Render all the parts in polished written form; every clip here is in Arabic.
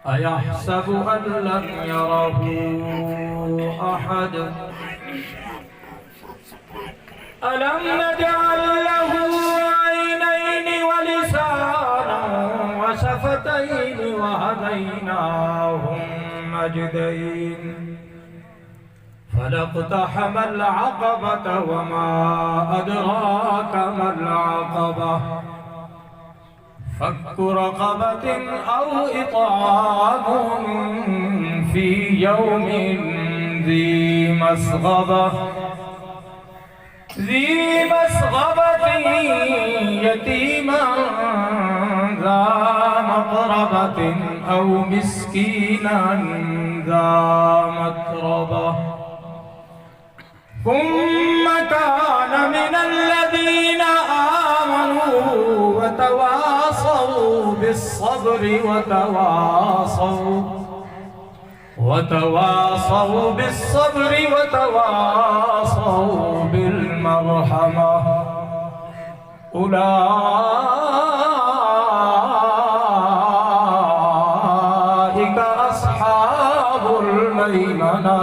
أيحسب أن لم يره أحد ألم نجعل له عينين ولسانا وشفتين وهديناه النجدين فلا اقتحم العقبة وما أدراك ما العقبة فك رقبة أو إطعام في يوم ذي مسغبة يتيما ذا مقربة أو مسكينا ذا متربة ثم كان من الذين آمنوا وتواصوا بالصبر وتواصوا بالصبر وتواصوا بالمرحمة أولئك أصحاب الميمنة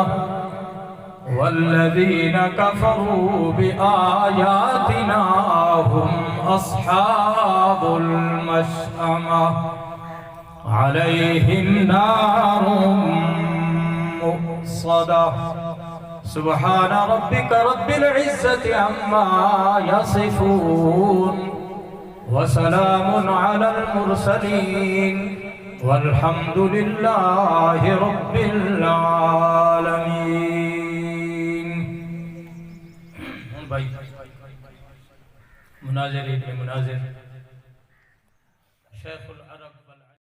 والذين كفروا بآياتنا هم أصحاب المشأمة عليهم نار مؤصدة سبحان ربك رب العزة عما يصفون وسلام على المرسلين والحمد لله رب العالمين. भाई मुनाज़िर शेखुल